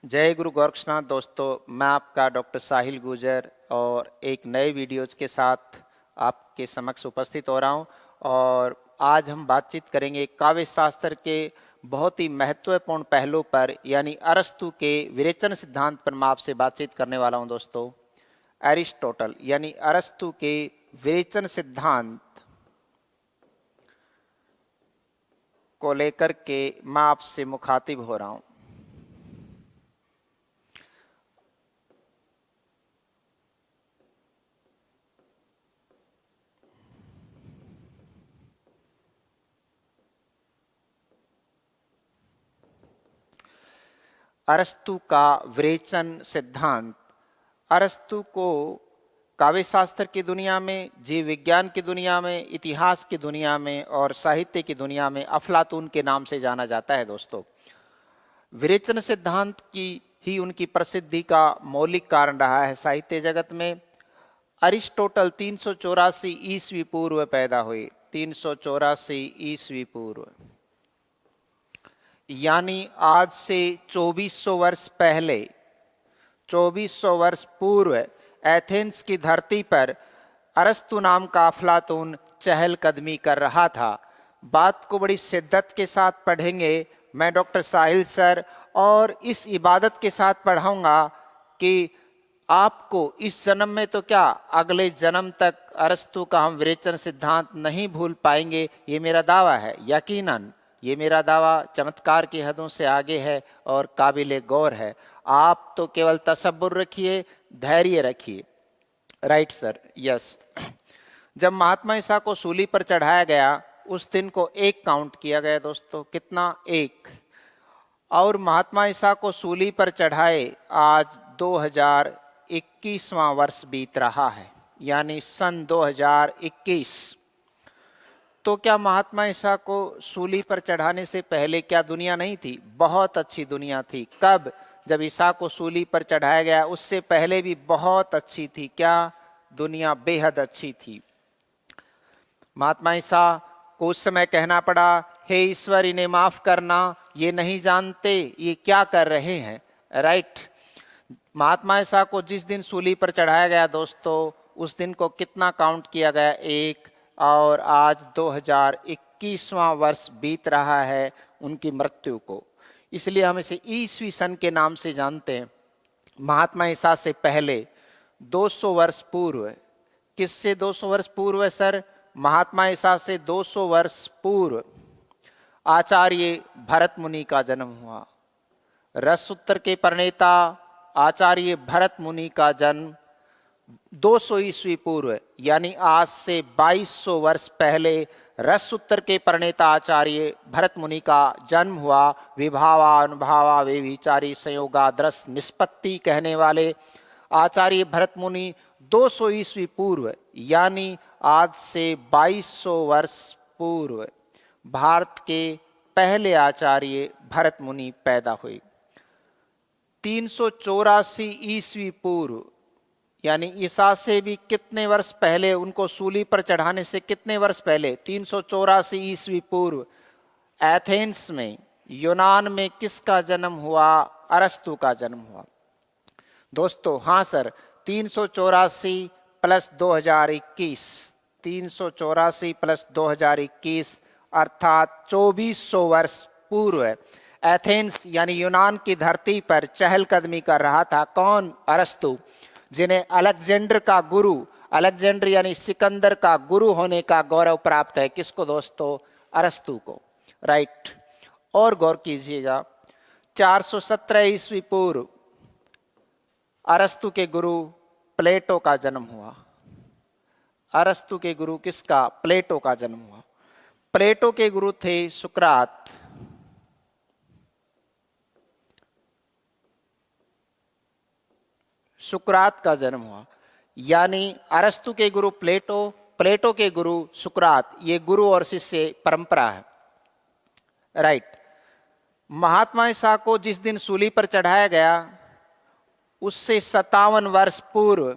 जय गुरु गोरक्षनाथ। दोस्तों, मैं आपका डॉक्टर साहिल गुजर और एक नए वीडियोज़ के साथ आपके समक्ष उपस्थित हो रहा हूं। और आज हम बातचीत करेंगे काव्य शास्त्र के बहुत ही महत्वपूर्ण पहलू पर, यानी अरस्तु के विरेचन सिद्धांत पर मैं आपसे बातचीत करने वाला हूं। दोस्तों, एरिस्टोटल यानी अरस्तु के विरेचन सिद्धांत को लेकर के मैं आपसे मुखातिब हो रहा हूं। अरस्तु का विरेचन सिद्धांत। अरस्तु को काव्य शास्त्र की दुनिया में, जीव विज्ञान की दुनिया में, इतिहास की दुनिया में और साहित्य की दुनिया में अफलातून के नाम से जाना जाता है। दोस्तों, विरेचन सिद्धांत की ही उनकी प्रसिद्धि का मौलिक कारण रहा है साहित्य जगत में। अरिस्टोटल 384 ईस्वी पूर्व पैदा हुए। 384 ईस्वी पूर्व यानी आज से 2400 वर्ष पहले, 2400 वर्ष पूर्व एथेंस की धरती पर अरस्तु नाम का अफलातून चहलकदमी कर रहा था। बात को बड़ी शिद्दत के साथ पढ़ेंगे मैं डॉक्टर साहिल सर, और इस इबादत के साथ पढ़ाऊंगा कि आपको इस जन्म में तो क्या, अगले जन्म तक अरस्तु का हम विरेचन सिद्धांत नहीं भूल पाएंगे। ये मेरा दावा है। यकीनन ये मेरा दावा चमत्कार की हदों से आगे है और काबिले गौर है। आप तो केवल तसब्बुर रखिए, धैर्य रखिए। Right sir, yes. जब महात्मा ईसा को सूली पर चढ़ाया गया उस दिन को एक काउंट किया गया। दोस्तों, कितना? एक। और महात्मा ईसा को सूली पर चढ़ाए आज 2021वां वर्ष बीत रहा है, यानी सन 2021। तो क्या महात्मा ईसा को सूली पर चढ़ाने से पहले क्या दुनिया नहीं थी? बहुत अच्छी दुनिया थी। कब? जब ईसा को सूली पर चढ़ाया गया उससे पहले भी बहुत अच्छी थी। क्या दुनिया? बेहद अच्छी थी। महात्मा ईसा को उस समय कहना पड़ा, हे ईश्वर, इन्हें माफ करना, ये नहीं जानते ये क्या कर रहे हैं। राइट। महात्मा ईसा को जिस दिन सूली पर चढ़ाया गया दोस्तों, उस दिन को कितना काउंट किया गया? एक। और आज 2021वां वर्ष बीत रहा है उनकी मृत्यु को, इसलिए हम इसे ईसवी सन के नाम से जानते हैं। महात्मा ईसा से पहले 200 वर्ष पूर्व। किससे 200 वर्ष पूर्व सर? महात्मा ईसा से 200 वर्ष पूर्व आचार्य भरत मुनि का जन्म हुआ। रससूत्र के प्रणेता आचार्य भरत मुनि का जन्म 200 ईस्वी पूर्व, यानी आज से 2200 वर्ष पहले रससूत्र के प्रणेता आचार्य भरत मुनि का जन्म हुआ। विभावा अनुभावा वे विचारी संयोगादृश निष्पत्ति कहने वाले आचार्य भरत मुनि 200 ईस्वी पूर्व, यानी आज से 2200 वर्ष पूर्व भारत के पहले आचार्य भरत मुनि पैदा हुए। 384 ईस्वी पूर्व, यानी ईसा से भी कितने वर्ष पहले, उनको सूली पर चढ़ाने से कितने वर्ष पहले? 384 ईस्वी पूर्व एथेंस में, यूनान में किसका जन्म हुआ? अरस्तु का जन्म हुआ। दोस्तों, हाँ सर, 384 प्लस 2021, 384 प्लस 2021 अर्थात 2400 वर्ष पूर्व एथेंस यानी यूनान की धरती पर चहलकदमी कर रहा था। कौन? अरस्तु, जिन्हें अलेक्जेंडर का गुरु, अलेक्जेंडर यानी सिकंदर का गुरु होने का गौरव प्राप्त है। किसको दोस्तों? अरस्तु को। राइट। और गौर कीजिएगा, 417 ईस्वी पूर्व अरस्तु के गुरु प्लेटो का जन्म हुआ। अरस्तु के गुरु किसका? प्लेटो का जन्म हुआ। प्लेटो के गुरु थे सुकरात। सुकरात का जन्म हुआ, यानी अरस्तु के गुरु प्लेटो, प्लेटो के गुरु सुकरात। ये गुरु और शिष्य परंपरा है। राइट। महात्मा ईसा को जिस दिन सूली पर चढ़ाया गया उससे 57 वर्ष पूर्व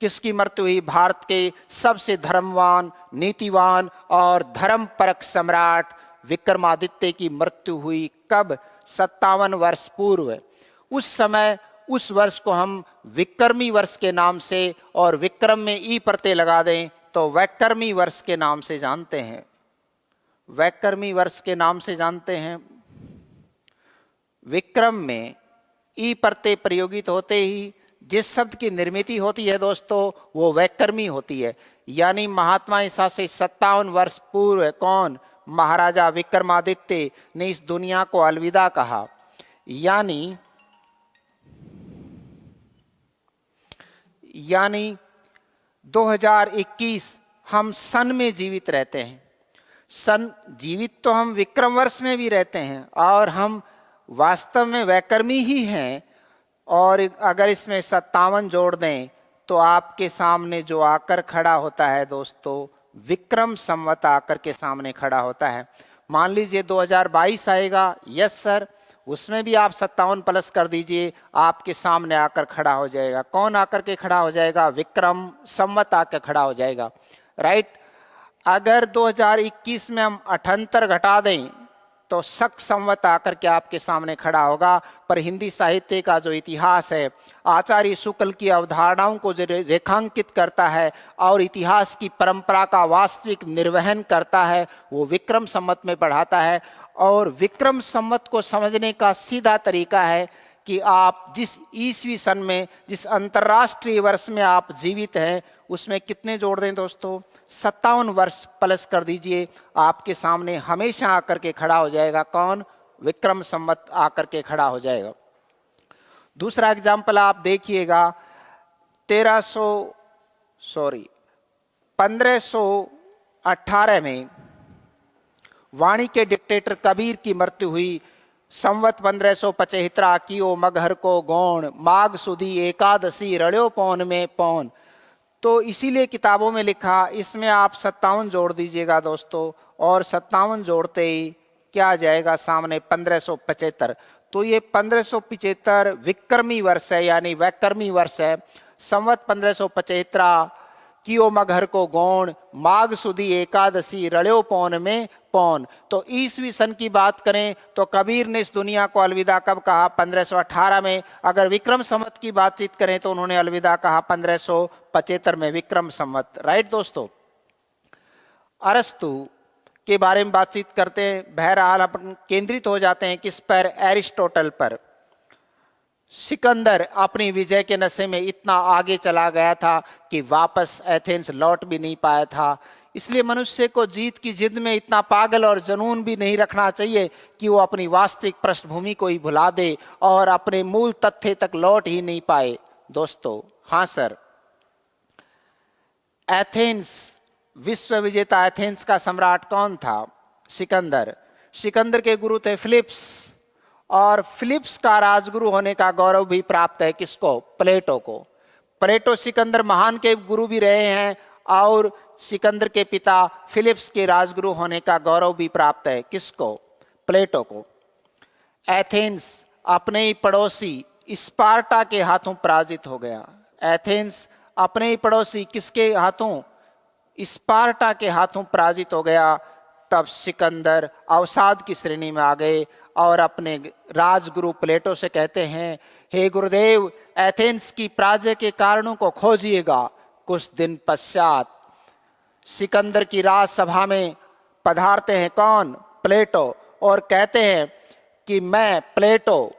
किसकी मृत्यु हुई? भारत के सबसे धर्मवान, नीतिवान और धर्मपरक सम्राट विक्रमादित्य की मृत्यु हुई। कब? 57 वर्ष पूर्व। उस समय उस वर्ष को हम विक्रमी वर्ष के नाम से और विक्रम में ई प्रत्यय लगा दें तो वैक्रमी वर्ष के नाम से जानते हैं। वैक्रमी वर्ष के नाम से जानते हैं। विक्रम में ई प्रत्यय प्रयोगित होते ही जिस शब्द की निर्मिति होती है दोस्तों वो वैक्रमी होती है। यानी महात्मा ईसा से 57 वर्ष पूर्व कौन? महाराजा विक्रमादित्य ने इस दुनिया को अलविदा कहा। यानी 2021 हम सन में जीवित रहते हैं। सन जीवित तो हम विक्रम वर्ष में भी रहते हैं और हम वास्तव में वैक्रमी ही हैं। और अगर इसमें 57 जोड़ दें तो आपके सामने जो आकर खड़ा होता है दोस्तों विक्रम संवत आकर के सामने खड़ा होता है। मान लीजिए 2022 आएगा, यस सर, उसमें भी आप 57 प्लस कर दीजिए, आपके सामने आकर खड़ा हो जाएगा। कौन आकर के खड़ा हो जाएगा? विक्रम संवत आकर खड़ा हो जाएगा, राइट। अगर 2021 में हम 78 घटा दें तो शक संवत आकर के आपके सामने खड़ा होगा। पर हिंदी साहित्य का जो इतिहास है आचार्य शुक्ल की अवधारणाओं को जो रेखांकित करता है और इतिहास की परंपरा का वास्तविक निर्वहन करता है वो विक्रम संवत में पढ़ाता है। और विक्रम संवत को समझने का सीधा तरीका है कि आप जिस ईसवी सन में, जिस अंतर्राष्ट्रीय वर्ष में आप जीवित हैं उसमें कितने जोड़ दें दोस्तों? 57 वर्ष प्लस कर दीजिए, आपके सामने हमेशा आकर के खड़ा हो जाएगा। कौन? विक्रम संवत आकर के खड़ा हो जाएगा। दूसरा एग्जाम्पल आप देखिएगा, 1518 में वाणी के डिक्टेटर कबीर की मृत्यु हुई। संवत 1575 कियो मगहर को गौण, माघ सुदी एकादशी रड़्यो पौन में पौन। तो इसीलिए किताबों में लिखा, इसमें आप 57 जोड़ दीजिएगा दोस्तों, और 57 जोड़ते ही क्या आ जाएगा सामने? 1575। तो ये 1575 विक्रमी वर्ष है, यानी वैक्रमी वर्ष है। संवत 1575 कियो मगहर को गौण, माघ सुदी एकादशी रड़्यो पौन में पौन। तो ईसवी सन की बात करें तो कबीर ने इस दुनिया को अलविदा कब कहा? 1518 में। अगर विक्रम संवत की बातचीत करें तो उन्होंने अलविदा कहा 1575 में, विक्रम संवत, राइट दोस्तों। अरस्तु के बारे में बातचीत करते हैं। बहरहाल अपन केंद्रित हो जाते हैं किस पर? एरिस्टोटल पर। सिकंदर अपनी विजय के नशे में इतना आगे चला गया था कि वापस एथेंस लौट भी नहीं पाया था। इसलिए मनुष्य को जीत की जिद में इतना पागल और जुनून भी नहीं रखना चाहिए कि वो अपनी वास्तविक पृष्ठभूमि को ही भुला दे और अपने मूल तथ्य तक लौट ही नहीं पाए दोस्तों। हाँ सर, एथेंस, विश्व विजेता एथेंस का सम्राट कौन था? सिकंदर। सिकंदर के गुरु थे फिलिप्स, और फिलिप्स का राजगुरु होने का गौरव भी प्राप्त है किसको? प्लेटो को। प्लेटो सिकंदर महान के गुरु भी रहे हैं और सिकंदर के पिता फिलिप्स के राजगुरु होने का गौरव भी प्राप्त है किसको? प्लेटो को। एथेंस अपने ही पड़ोसी स्पार्टा के हाथों पराजित हो गया। एथेंस अपने ही पड़ोसी किसके हाथों? स्पार्टा के हाथों पराजित हो गया। तब सिकंदर अवसाद की श्रेणी में आ गए और अपने राजगुरु प्लेटो से कहते हैं, हे गुरुदेव, एथेंस की पराजय के कारणों को खोजिएगा। कुछ दिन पश्चात सिकंदर की राजसभा में पधारते हैं कौन? प्लेटो, और कहते हैं कि मैं प्लेटो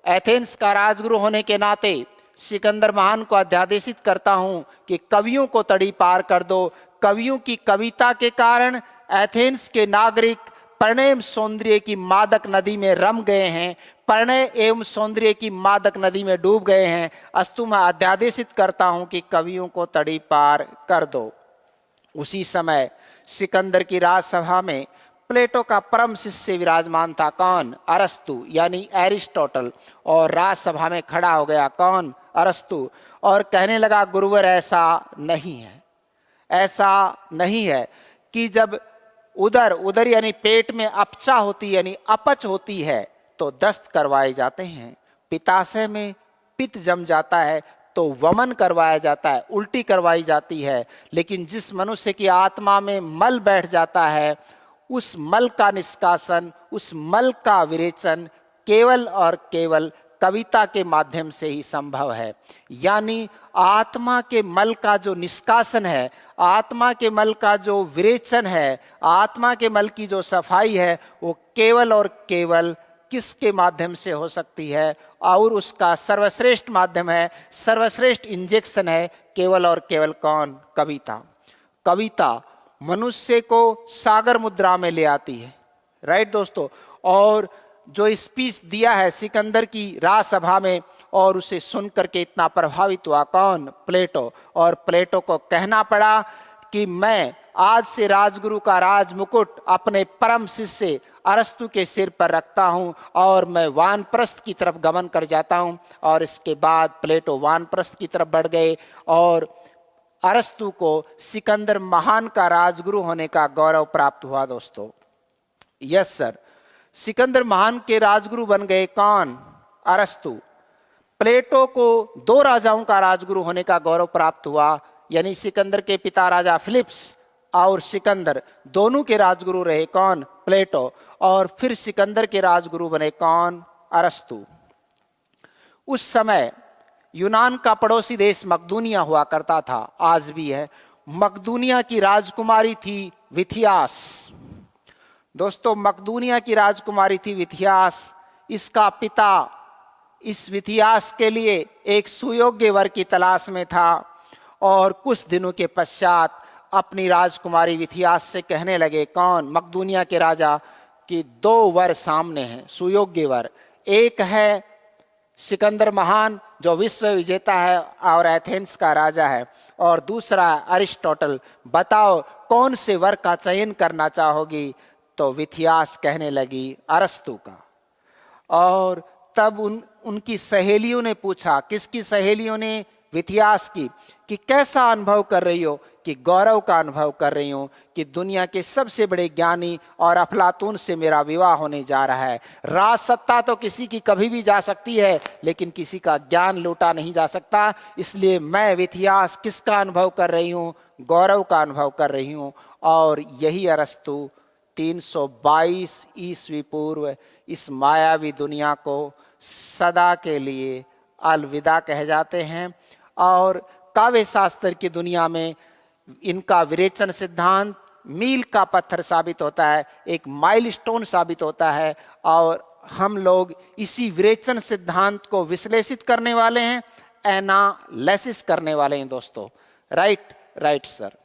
एथेंस का राजगुरु होने के नाते सिकंदर महान को अध्यादेशित करता हूं कि कवियों को तड़ी पार कर दो। कवियों की कविता के कारण एथेंस के नागरिक प्रणय एवं सौंदर्य की मादक नदी में रम गए हैं, प्रणय एवं सौंदर्य की मादक नदी में डूब गए हैं। अस्तु मैं अध्यादेशित करता हूं कि कवियों को तड़ी पार कर दो। उसी समय सिकंदर की राजसभा में प्लेटो का परम शिष्य विराजमान था कौन? अरस्तु, यानी एरिस्टोटल। और राजसभा में खड़ा हो गया कौन? अरस्तु, और कहने लगा, गुरुवर ऐसा नहीं है, ऐसा नहीं है कि जब उदर यानी पेट में अपचा होती यानी अपच होती है तो दस्त करवाए जाते हैं, पित्ताशय में पित्त जम जाता है तो वमन करवाया जाता है, उल्टी करवाई जाती है। लेकिन जिस मनुष्य की आत्मा में मल बैठ जाता है उस मल का निष्कासन, उस मल का विरेचन केवल और केवल कविता के माध्यम से ही संभव है। यानी आत्मा के मल का जो निष्कासन है, आत्मा के मल का जो विरेचन है, आत्मा के मल की जो सफाई है, वो केवल और केवल किसके माध्यम से हो सकती है? और उसका सर्वश्रेष्ठ माध्यम है, सर्वश्रेष्ठ इंजेक्शन है केवल और केवल कौन? कविता। कविता मनुष्य को सागर मुद्रा में ले आती है। राइट दोस्तों। और जो स्पीच दिया है सिकंदर की राजसभा में, और उसे सुन करके इतना प्रभावित हुआ कौन? प्लेटो। और प्लेटो को कहना पड़ा कि मैं आज से राजगुरु का राज मुकुट अपने परम शिष्य अरस्तु के सिर पर रखता हूं और मैं वानप्रस्थ की तरफ गमन कर जाता हूं। और इसके बाद प्लेटो वानप्रस्थ की तरफ बढ़ गए और अरस्तु को सिकंदर महान का राजगुरु होने का गौरव प्राप्त हुआ दोस्तों। यस सर, सिकंदर महान के राजगुरु बन गए कौन? अरस्तु। प्लेटो को दो राजाओं का राजगुरु होने का गौरव प्राप्त हुआ, यानी सिकंदर के पिता राजा फिलिप्स और सिकंदर दोनों के राजगुरु रहे कौन? प्लेटो। और फिर सिकंदर के राजगुरु बने कौन? अरस्तु। उस समय यूनान का पड़ोसी देश मकदूनिया हुआ करता था, आज भी है। मकदूनिया की राजकुमारी थी विथियास। दोस्तों, मकदूनिया की राजकुमारी थी विथियास। इसका पिता इस विथियास के लिए एक सुयोग्य वर की तलाश में था और कुछ दिनों के पश्चात अपनी राजकुमारी विथियास से कहने लगे कौन? मकदूनिया के राजा कि दो वर सामने हैं, सुयोग्य वर। एक है सिकंदर महान जो विश्व विजेता है और एथेंस का राजा है, और दूसरा अरिस्टोटल। बताओ कौन से वर का चयन करना चाहोगी? तो विथियास कहने लगी अरस्तु का। और तब उनकी सहेलियों ने पूछा, किसकी सहेलियों ने? विथियास की, कि कैसा अनुभव कर रही हो? कि गौरव का अनुभव कर रही हूं कि दुनिया के सबसे बड़े ज्ञानी और अफलातून से मेरा विवाह होने जा रहा है। राज सत्ता तो किसी की कभी भी जा सकती है, लेकिन किसी का ज्ञान लूटा नहीं जा सकता। इसलिए मैं विथियास किसका अनुभव कर रही हूं? गौरव का अनुभव कर रही हूं। और यही अरस्तु 322 ईस्वी पूर्व इस मायावी दुनिया को सदा के लिए अलविदा कह जाते हैं। और काव्य शास्त्र की दुनिया में इनका विरेचन सिद्धांत मील का पत्थर साबित होता है, एक माइलस्टोन साबित होता है। और हम लोग इसी विरेचन सिद्धांत को विश्लेषित करने वाले हैं, एनालिसिस करने वाले हैं दोस्तों। Right sir.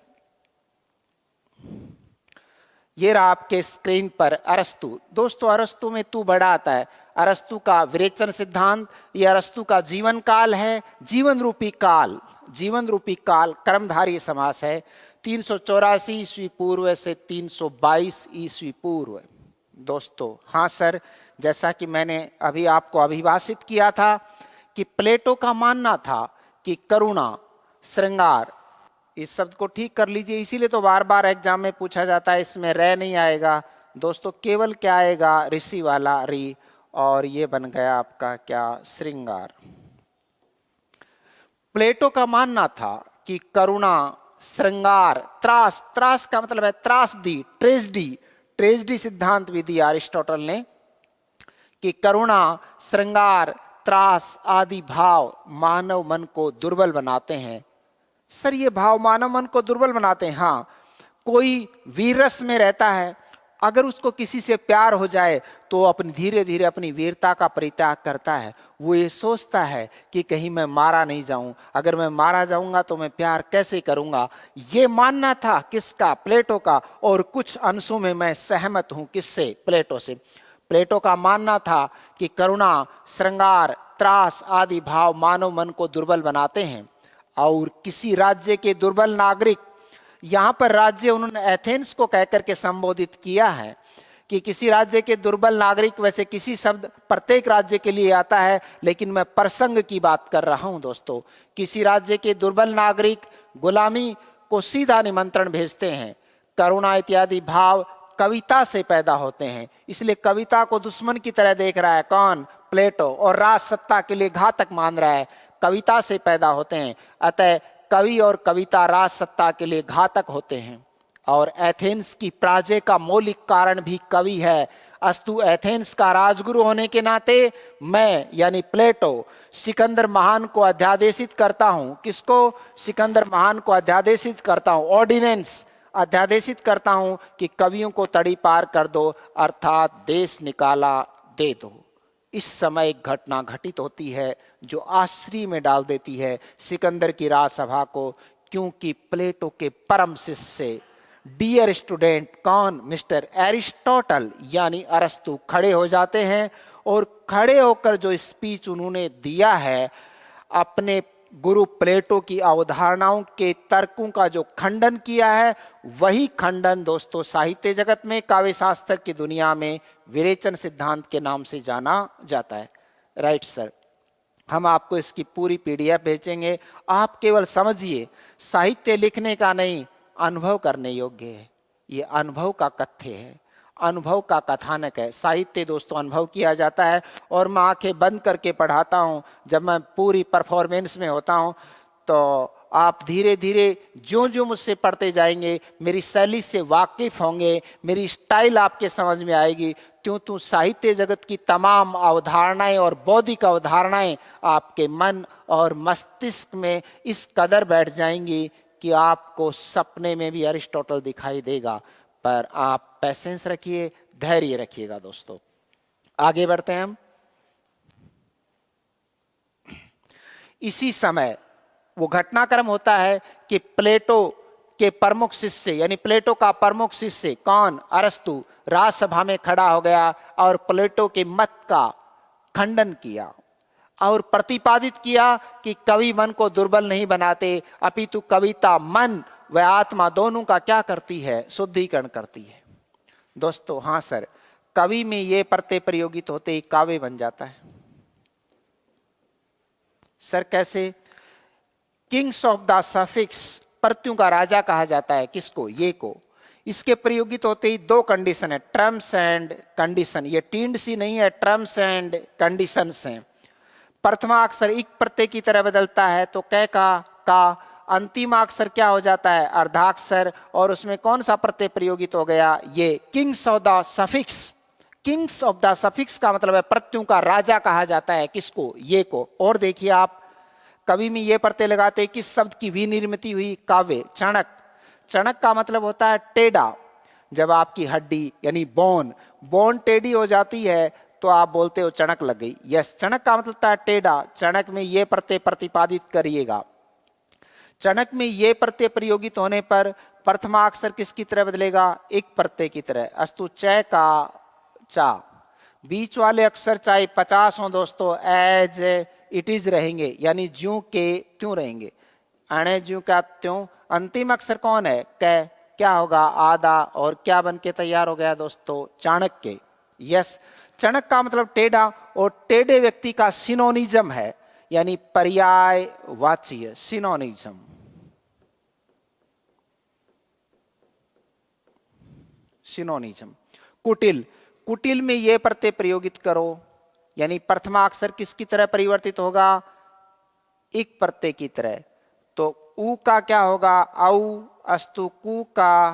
ये रहा आपके स्क्रीन पर अरस्तु। दोस्तों, अरस्तु में तू बड़ा आता है। अरस्तु का विरेचन सिद्धांत, ये अरस्तु का जीवन काल है। जीवन रूपी काल, जीवन रूपी काल कर्मधारी समास है। 384 ईस्वी पूर्व से 322 ईस्वी पूर्व। दोस्तों, हाँ सर, जैसा कि मैंने अभी आपको अभिभाषित किया था कि प्लेटो का मानना था कि करुणा, श्रृंगार, इस शब्द को ठीक कर लीजिए, इसीलिए तो बार बार एग्जाम में पूछा जाता है, इसमें रे नहीं आएगा दोस्तों, केवल क्या आएगा? ऋषि वाला री, और ये बन गया आपका क्या? श्रृंगार। प्लेटो का मानना था कि करुणा, श्रृंगार, त्रास, त्रास का मतलब है त्रासदी, ट्रेजडी सिद्धांत भी दिया अरिस्टोटल ने कि करुणा, श्रृंगार, त्रास आदि भाव मानव मन को दुर्बल बनाते हैं। सर, ये भाव मानव मन को दुर्बल बनाते हैं? हाँ। कोई वीररस में रहता है, अगर उसको किसी से प्यार हो जाए तो अपनी धीरे धीरे अपनी वीरता का परित्याग करता है। वो ये सोचता है कि कहीं मैं मारा नहीं जाऊं, अगर मैं मारा जाऊंगा तो मैं प्यार कैसे करूंगा। ये मानना था किसका? प्लेटो का। और कुछ अंशों में मैं सहमत हूं, किससे? प्लेटो से। प्लेटो का मानना था कि करुणा, श्रृंगार, त्रास आदि भाव मानव मन को दुर्बल बनाते हैं। और किसी राज्य के दुर्बल नागरिक, यहाँ पर राज्य उन्होंने एथेंस को कहकर के संबोधित किया है कि किसी राज्य के दुर्बल नागरिक, वैसे किसी शब्द प्रत्येक राज्य के लिए आता है, लेकिन मैं प्रसंग की बात कर रहा हूँ दोस्तों। किसी राज्य के दुर्बल नागरिक गुलामी को सीधा निमंत्रण भेजते हैं। करुणा इत्यादि भाव कविता से पैदा होते हैं, इसलिए कविता को दुश्मन की तरह देख रहा है कौन? प्लेटो। और राज सत्ता के लिए घातक मान रहा है। कविता से पैदा होते हैं, अतः कवि और कविता राज सत्ता के लिए घातक होते हैं। और एथेंस की पराजय का मौलिक कारण भी कवि है, अस्तु एथेंस का राजगुरु होने के नाते मैं यानी प्लेटो सिकंदर महान को अध्यादेशित करता हूं। किसको? सिकंदर महान को अध्यादेशित करता हूं, ऑर्डिनेंस अध्यादेशित करता हूं कि कवियों को तड़ी पार कर दो, अर्थात देश निकाला दे दो। इस समय एक घटना घटित होती है जो आश्चर्य में डाल देती है सिकंदर की राजसभा को, क्योंकि प्लेटो के परम शिष्य डियर स्टूडेंट कौन? मिस्टर एरिस्टोटल यानी अरस्तु खड़े हो जाते हैं और खड़े होकर जो स्पीच उन्होंने दिया है, अपने गुरु प्लेटो की अवधारणाओं के तर्कों का जो खंडन किया है, वही खंडन दोस्तों साहित्य जगत में, काव्य शास्त्र की दुनिया में विरेचन सिद्धांत के नाम से जाना जाता है। राइट सर, हम आपको इसकी पूरी पीडीएफ भेजेंगे। आप केवल समझिए, साहित्य लिखने का नहीं, अनुभव करने योग्य है। ये अनुभव का कथ्य है, अनुभव का कथानक है। साहित्य दोस्तों अनुभव किया जाता है और मैं आंखें बंद करके पढ़ाता हूँ। जब मैं पूरी परफॉर्मेंस में होता हूँ तो आप धीरे धीरे जो जो मुझसे पढ़ते जाएंगे, मेरी शैली से वाकिफ होंगे, मेरी स्टाइल आपके समझ में आएगी, त्यों त्यों साहित्य जगत की तमाम अवधारणाएं और बौद्धिक अवधारणाएं आपके मन और मस्तिष्क में इस कदर बैठ जाएंगी कि आपको सपने में भी अरिस्टोटल दिखाई देगा। पर आप पेशेंस रखिए, धैर्य रखिएगा दोस्तों। आगे बढ़ते हैं हम। इसी समय वो घटनाक्रम होता है कि प्लेटो के प्रमुख शिष्य यानी प्लेटो का प्रमुख शिष्य कौन? अरस्तु राजसभा में खड़ा हो गया और प्लेटो के मत का खंडन किया और प्रतिपादित किया कि कवि मन को दुर्बल नहीं बनाते, अपितु कविता मन व आत्मा दोनों का क्या करती है? शुद्धिकरण करती है। दोस्तों हाँ सर, कवि में ये प्रत्यय प्रयोगित होते ही काव्य बन जाता है। सर कैसे? किंग्स ऑफ द सफिक्स, प्रत्ययों का राजा कहा जाता है किसको? ये को। इसके प्रयोगित होते ही दो कंडीशन है, टर्म्स एंड कंडीशन। ये टींड सी नहीं है, टर्म्स एंड कंडीशंस हैं। प्रथमा अक्षर इक प्रत्यय की तरह बदलता है तो कै का अंतिम अक्षर क्या हो जाता है? अर्धाक्षर। और उसमें कौन सा प्रत्यय प्रयोगित हो गया? ये Kings of the suffix. Kings of the suffix का मतलब है प्रत्ययों का राजा कहा जाता है किसको? ये को। और देखिए आप कवि में ये प्रत्यय लगाते किस शब्द की विनिर्मिति हुई? काव्य, चणक। चणक का मतलब होता है टेढ़ा। जब आपकी हड्डी यानी बोन टेढ़ी हो जाती है तो आप बोलते हो चणक लग गई। यस, चणक का मतलब होता है टेढ़ा। चणक में ये प्रत्यय प्रतिपादित करिएगा। चणक में ये प्रत्यय प्रयोगित होने पर प्रथमा अक्षर किसकी तरह बदलेगा? एक प्रत्यय की तरह। अस्तु चय का चा। बीच वाले अक्षर चाहे 50 हो दोस्तों, एज इट इज रहेंगे, यानी ज्यों के त्यों रहेंगे। अणे ज्यों का त्यों। अंतिम अक्षर कौन है? कै। क्या होगा? आधा। और क्या बन के तैयार हो गया दोस्तों? चाणक्य। यस, चणक का मतलब टेढ़ा और टेढ़े व्यक्ति का सिनोनिज्म है, यानी पर्यायवाची सिनोनिज्म। सिनोनिज्म। कुटिल। कुटिल में ये प्रत्यय प्रयोगित करो, यानी प्रथमा अक्षर किसकी तरह परिवर्तित होगा? इक प्रत्यय की तरह। तो ऊ का क्या होगा? औ। अस्तु कु का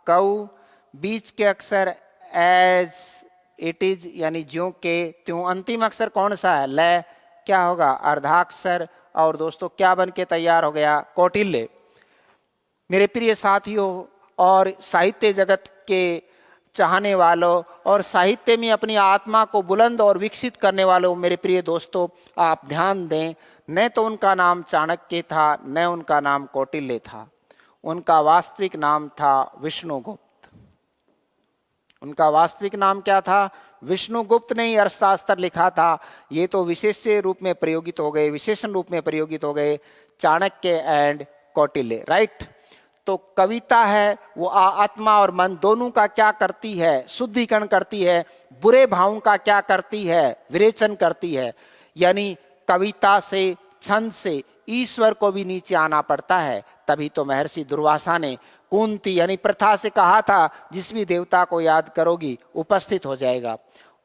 कऊ। बीच के अक्षर एज इट इज, यानी ज्यों के त्यों। अंतिम अक्षर कौन सा है? लय। क्या होगा? अर्धाक्षर। और दोस्तों क्या बन के तैयार हो गया? कौटिल्य। मेरे प्रिय साथियों और साहित्य जगत के चाहने वालों और साहित्य में अपनी आत्मा को बुलंद और विकसित करने वालों, मेरे प्रिय दोस्तों आप ध्यान दें, न तो उनका नाम चाणक्य था, न उनका नाम कौटिल्य था। उनका वास्तविक नाम था विष्णुगुप्त। उनका वास्तविक नाम क्या था? विष्णुगुप्त ने ही अर्थशास्त्र लिखा था। ये तो विशेष रूप में प्रयोगित हो गए, विशेषण रूप में प्रयोगित हो गए, चाणक्य एंड कौटिल्य। राइट। तो कविता है वो आत्मा और मन दोनों का क्या करती है? शुद्धिकरण करती है। बुरे भावों का क्या करती है? विरेचन करती है। यानी कविता से, छंद से ईश्वर को भी नीचे आना पड़ता है। तभी तो महर्षि दुर्वासा ने कुंती यानी प्रथा से कहा था जिस भी देवता को याद करोगी उपस्थित हो जाएगा।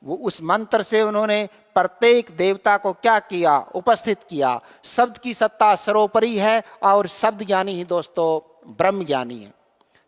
वो उस मंत्र से उन्होंने प्रत्येक देवता को क्या किया? उपस्थित किया। शब्द की सत्ता सर्वोपरि है और शब्द ज्ञानी ही दोस्तों ब्रह्म ज्ञानी है।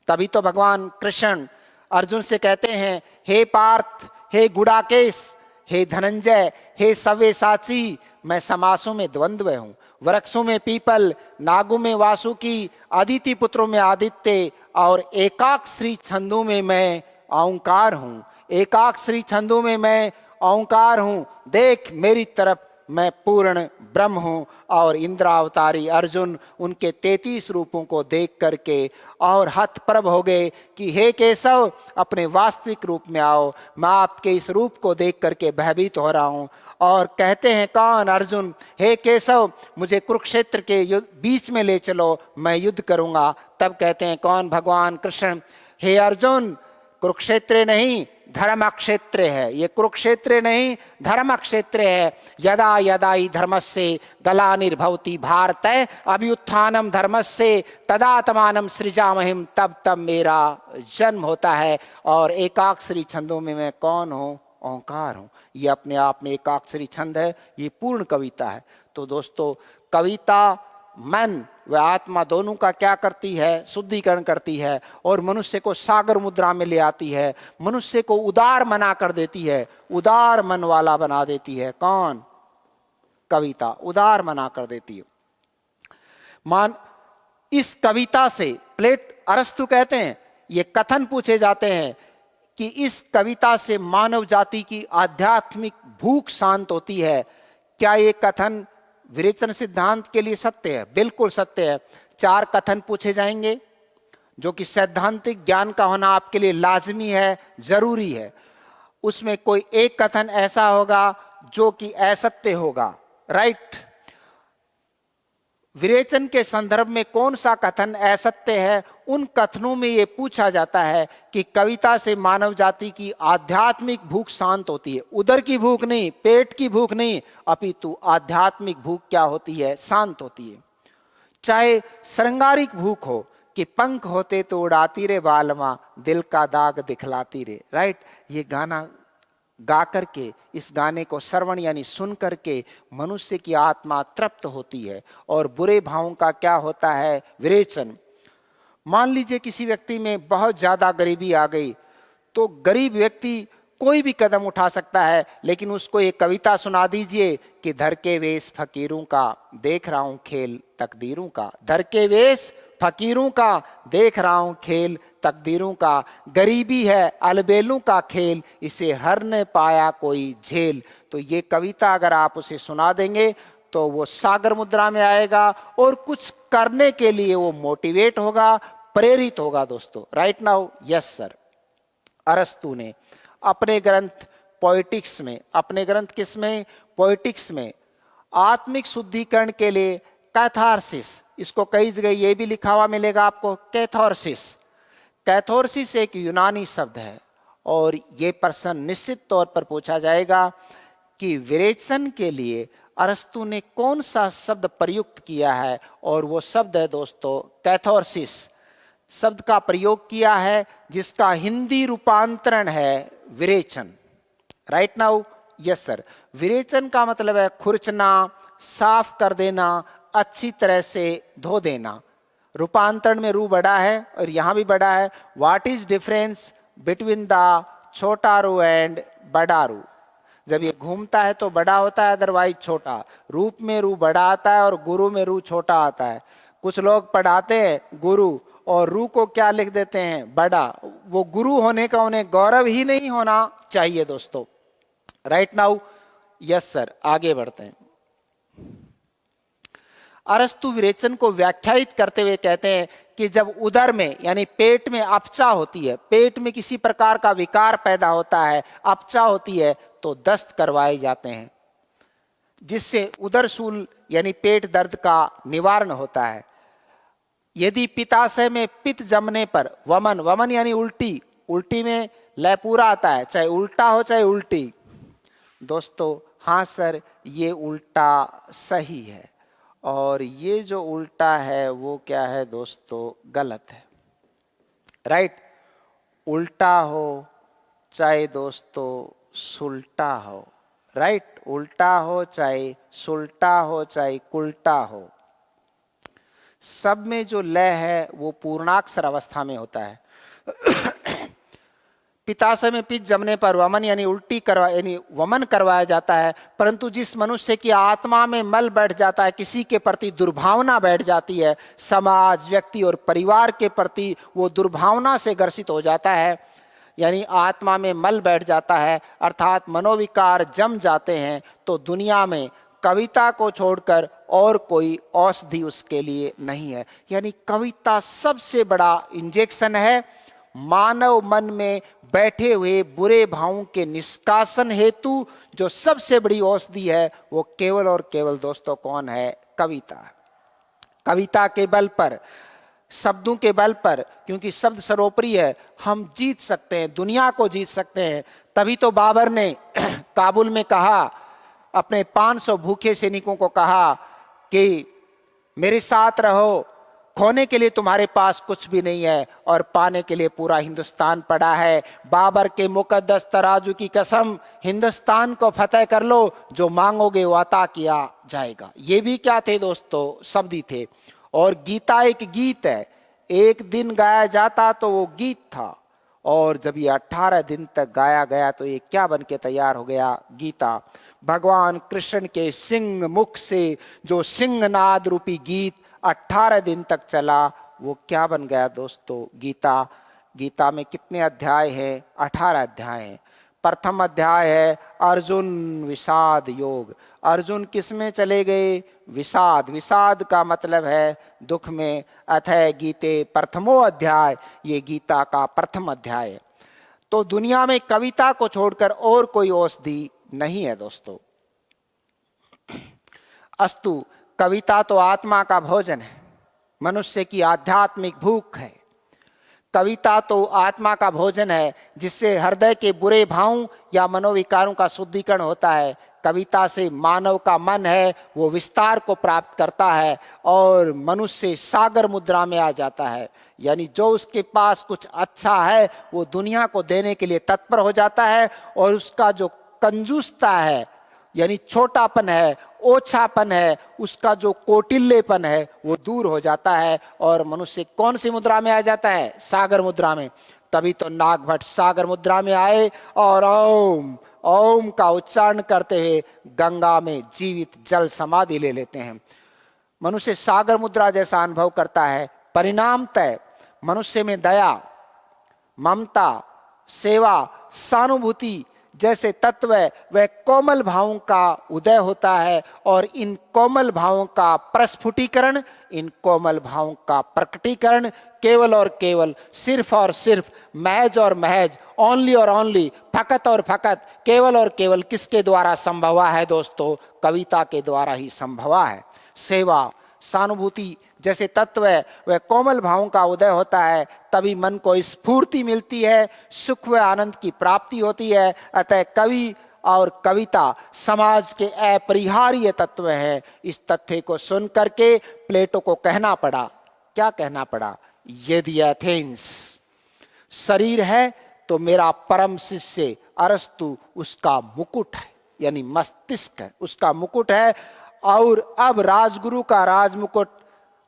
तभी तो भगवान कृष्ण अर्जुन से कहते हैं, हे पार्थ, हे गुड़ाकेश, हे धनंजय, हे सव्यसाची, मैं समासों में द्वंद्व हूं। वृक्षों में पीपल, नागों में वासुकी, अदिति पुत्रों में आदित्य और एकाक्षरी छंदों में मैं ओंकार हूं। एकाक्षरी छंदों में मैं ओंकार हूं। देख मेरी तरफ, मैं पूर्ण ब्रह्म हूं। और इंद्रावतारी अर्जुन उनके 33 रूपों को देख करके और हतप्रभ हो गए कि हे केशव, अपने वास्तविक रूप में आओ, मैं आपके इस रूप को देख करके भयभीत हो रहा हूं। और कहते हैं कौन? अर्जुन, हे केशव, मुझे कुरुक्षेत्र के बीच में ले चलो, मैं युद्ध करूंगा। तब कहते हैं कौन? भगवान कृष्ण, हे अर्जुन, कुरुक्षेत्र नहीं धर्म क्षेत्र है। ये कुरुक्षेत्र नहीं धर्म क्षेत्र है। यदा यदा ही धर्मस्य ग्लानिर्भवति भारत अभ्युत्थानम धर्मस्य तदात्मानं सृजामहिं, तब तब मेरा जन्म होता है। और एकाक्षरी छंदों में मैं कौन हूँ? ओंकार हूँ। ये अपने आप में एकाक्षरी छंद है, ये पूर्ण कविता है। तो दोस्तों, कविता मन व आत्मा दोनों का क्या करती है? शुद्धिकरण करती है और मनुष्य को सागर मुद्रा में ले आती है। मनुष्य को उदार मना कर देती है, उदार मन वाला बना देती है। कौन? कविता उदार मना कर देती है। मान इस कविता से अरस्तु कहते हैं, ये कथन पूछे जाते हैं कि इस कविता से मानव जाति की आध्यात्मिक भूख शांत होती है। क्या ये कथन विरेचन सिद्धांत के लिए सत्य है? बिल्कुल सत्य है। 4 कथन पूछे जाएंगे जो कि सैद्धांतिक ज्ञान का होना आपके लिए लाजमी है, जरूरी है। उसमें कोई एक कथन ऐसा होगा जो कि असत्य होगा, राइट। विरेचन के संदर्भ में कौन सा कथन असत्य है? उन कथनों में यह पूछा जाता है कि कविता से मानव जाति की आध्यात्मिक भूख शांत होती है। उदर की भूख नहीं, पेट की भूख नहीं, अपितु आध्यात्मिक भूख क्या होती है? शांत होती है। चाहे श्रृंगारिक भूख हो कि पंख होते तो उड़ाती रे बालमा, दिल का दाग दिखलाती रे, राइट। ये गाना गा करके, इस गाने को श्रवण यानी सुन करके मनुष्य की आत्मा तृप्त होती है। और बुरे भावों का क्या होता है? विरेचन। मान लीजिए किसी व्यक्ति में बहुत ज्यादा गरीबी आ गई, तो गरीब व्यक्ति कोई भी कदम उठा सकता है, लेकिन उसको एक कविता सुना दीजिए कि धर के वेश फकीरों का, देख रहा हूं खेल तकदीरों का। धर के वेश फकीरों का, देख रहा हूं खेल तकदीरों का। गरीबी है अलबेलों का खेल, इसे हर ने पाया कोई झेल। तो ये कविता अगर आप उसे सुना देंगे तो वो सागर मुद्रा में आएगा और कुछ करने के लिए वो मोटिवेट होगा, प्रेरित होगा। दोस्तों, राइट नाउ, यस सर, अरस्तु ने अपने ग्रंथ पोएटिक्स में, अपने ग्रंथ किसमें? पोएटिक्स में, आत्मिक शुद्धिकरण के लिए कैथारसिस, इसको कई जगह ये भी लिखा हुआ मिलेगा आपको कैथोरसिस। कैथोरसिस एक यूनानी शब्द है और ये प्रश्न निश्चित तौर पर पूछा जाएगा कि विरेचन के लिए अरस्तु ने कौन सा शब्द प्रयुक्त किया है, और वो शब्द है दोस्तों कैथोरसिस। शब्द का प्रयोग किया है जिसका हिंदी रूपांतरण है विरेचन। Right now, yes sir. विरेचन का मतलब है खुरचना, साफ कर देना, अच्छी तरह से धो देना। रूपांतरण में रू बड़ा है और यहां भी बड़ा है। What is difference between the छोटा रू एंड बड़ा रू? जब ये घूमता है तो बड़ा होता है, अदरवाइज छोटा। रूप में रू बड़ा आता है और गुरु में रू छोटा आता है। कुछ लोग पढ़ाते हैं गुरु और रू को क्या लिख देते हैं? बड़ा। वो गुरु होने का उन्हें गौरव ही नहीं होना चाहिए दोस्तों। राइट नाउ, यस सर, आगे बढ़ते हैं। अरस्तु विरेचन को व्याख्यायित करते हुए कहते हैं कि जब उदर में यानी पेट में अपचा होती है, पेट में किसी प्रकार का विकार पैदा होता है, अपचा होती है, तो दस्त करवाए जाते हैं, जिससे उदरशूल यानी पेट दर्द का निवारण होता है। यदि पित्ताशय में पित्त जमने पर वमन, वमन यानी उल्टी, उल्टी में लय पूरा आता है, चाहे उल्टा हो चाहे उल्टी। दोस्तों हाँ सर, ये उल्टा सही है और ये जो उल्टा है वो क्या है दोस्तों? गलत है। राइट, उल्टा हो चाहे दोस्तों सुल्टा हो, राइट, उल्टा हो चाहे सुल्टा हो चाहे कुल्टा हो, सब में जो लय है वो पूर्णाक्षर अवस्था में होता है। पिताशय में पित्त जमने पर वमन यानी उल्टी करवा यानी वमन करवाया जाता है, परंतु जिस मनुष्य की आत्मा में मल बैठ जाता है, किसी के प्रति दुर्भावना बैठ जाती है, समाज, व्यक्ति और परिवार के प्रति वो दुर्भावना से ग्रसित हो जाता है, यानी आत्मा में मल बैठ जाता है अर्थात मनोविकार जम जाते हैं, तो दुनिया में कविता को छोड़कर और कोई औषधि उसके लिए नहीं है। यानी कविता सबसे बड़ा इंजेक्शन है मानव मन में बैठे हुए बुरे भावों के निष्कासन हेतु। जो सबसे बड़ी औषधि है वो केवल और केवल दोस्तों कौन है? कविता। कविता के बल पर, शब्दों के बल पर, क्योंकि शब्द सर्वोपरि है, हम जीत सकते हैं, दुनिया को जीत सकते हैं। तभी तो बाबर ने काबुल में कहा, अपने 500 भूखे सैनिकों को कहा कि मेरे साथ रहो, खोने के लिए तुम्हारे पास कुछ भी नहीं है और पाने के लिए पूरा हिंदुस्तान पड़ा है। बाबर के मुकद्दस तराजू की कसम, हिंदुस्तान को फतेह कर लो, जो मांगोगे वो अता किया जाएगा। ये भी क्या थे दोस्तों? शब्द ही थे। और गीता एक गीत है, एक दिन गाया जाता तो वो गीत था, और जब ये 18 दिन तक गाया गया तो ये क्या बन के तैयार हो गया? गीता। भगवान कृष्ण के सिंह मुख से जो सिंहनाद रूपी गीत 18 दिन तक चला, वो क्या बन गया दोस्तों? गीता। गीता में कितने अध्याय हैं? 18 अध्याय हैं। प्रथम अध्याय है अर्जुन विषाद योग। अर्जुन किस में चले गए? विषाद। विषाद का मतलब है दुख में। अथय गीते प्रथमो अध्याय, ये गीता का प्रथम अध्याय है। तो दुनिया में कविता को छोड़कर और कोई औषधि नहीं है दोस्तों। अस्तु, कविता तो आत्मा का भोजन है, मनुष्य की आध्यात्मिक भूख है। कविता तो आत्मा का भोजन है जिससे हृदय के बुरे भावों या मनोविकारों का शुद्धिकरण होता है। कविता से मानव का मन है वो विस्तार को प्राप्त करता है और मनुष्य सागर मुद्रा में आ जाता है। यानी जो उसके पास कुछ अच्छा है वो दुनिया को देने के लिए तत्पर हो जाता है, और उसका जो कंजूसता है यानी छोटापन है, ओछापन है, उसका जो कोटिल्यपन है वो दूर हो जाता है और मनुष्य कौन सी मुद्रा में आ जाता है? सागर मुद्रा में। तभी तो नागभट्ट सागर मुद्रा में आए और ओम ओम का उच्चारण करते हुए गंगा में जीवित जल समाधि ले लेते हैं। मनुष्य सागर मुद्रा जैसा अनुभव करता है। परिणाम तय मनुष्य में दया, ममता, सेवा, सहानुभूति जैसे तत्व वह कोमल भावों का उदय होता है, और इन कोमल भावों का प्रस्फुटीकरण, इन कोमल भावों का प्रकटीकरण केवल और केवल, सिर्फ और सिर्फ, महज और महज, ओनली और ओनली, फकत और फकत, केवल और केवल किसके द्वारा संभव है दोस्तों? कविता के द्वारा ही संभव है। सेवा, सहानुभूति जैसे तत्व है वह कोमल भावों का उदय होता है, तभी मन को स्फूर्ति मिलती है, सुख व आनंद की प्राप्ति होती है। अतः कवि और कविता समाज के अपरिहार्य तत्व हैं। इस तथ्य को सुन करके प्लेटो को कहना पड़ा, क्या कहना पड़ा? यदि एथेंस शरीर है तो मेरा परम शिष्य अरस्तु उसका मुकुट है, यानी मस्तिष्क है, उसका मुकुट है, और अब राजगुरु का राजमुकुट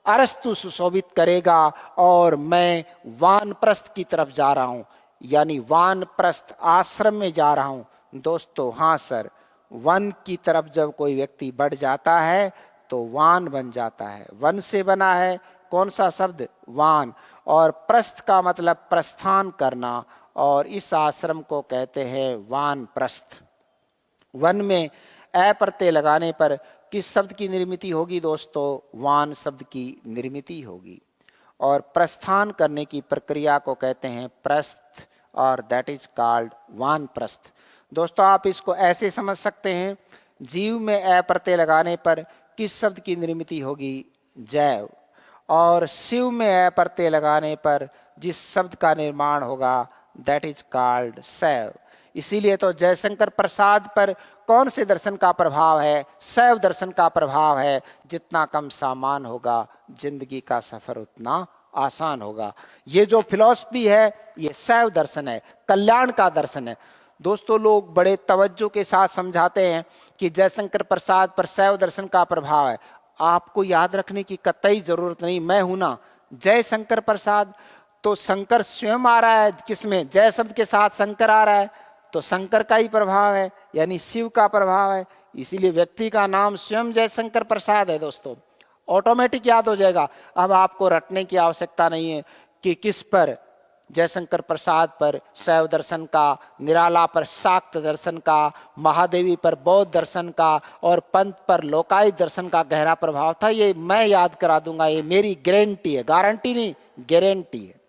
अरस्तु सुशोभित करेगा, और मैं वानप्रस्थ की तरफ जा रहा हूं, यानी वानप्रस्थ आश्रम में जा रहा हूं। दोस्तों हाँ सर, वन की तरफ जब कोई व्यक्ति बढ़ जाता है तो वान बन जाता है। वन से बना है कौन सा शब्द? वान। और प्रस्थ का मतलब प्रस्थान करना, और इस आश्रम को कहते हैं वानप्रस्थ। वन में अ प्रत्यय लगाने पर किस शब्द की निर्मिति होगी दोस्तों? वान शब्द की निर्मिति होगी। और प्रस्थान करने की प्रक्रिया को कहते हैं प्रस्थ, और दैट इज कॉल्ड वानप्रस्थ। दोस्तों आप इसको ऐसे समझ सकते हैं, जीव में अ प्रत्यय लगाने पर किस शब्द की निर्मिति होगी? जैव। और शिव में अ प्रत्यय लगाने पर जिस शब्द का निर्माण होगा दैट इज कॉल्ड शैव। इसीलिए तो जयशंकर प्रसाद पर कौन से दर्शन का प्रभाव है? शैव दर्शन का प्रभाव है। जितना कम सामान होगा जिंदगी का सफर उतना आसान होगा। ये जो फिलॉसफी है ये शैव दर्शन है, कल्याण का दर्शन है। दोस्तों लोग बड़े तवज्जो के साथ समझाते हैं कि जयशंकर प्रसाद पर शैव दर्शन का प्रभाव है। आपको याद रखने की कतई जरूरत नहीं, मैं हूं ना जयशंकर प्रसाद। तो शंकर स्वयं आ रहा है किसमें, जय शब्द के साथ शंकर आ रहा है, तो शंकर का ही प्रभाव है, यानी शिव का प्रभाव है। इसीलिए व्यक्ति का नाम स्वयं जयशंकर प्रसाद है दोस्तों। ऑटोमेटिक याद हो जाएगा, अब आपको रटने की आवश्यकता नहीं है कि किस पर, जयशंकर प्रसाद पर शैव दर्शन का, निराला पर शाक्त दर्शन का, महादेवी पर बौद्ध दर्शन का और पंत पर लोकायत दर्शन का गहरा प्रभाव था। ये मैं याद करा दूंगा, ये मेरी गारंटी है, गारंटी नहीं गारंटी है।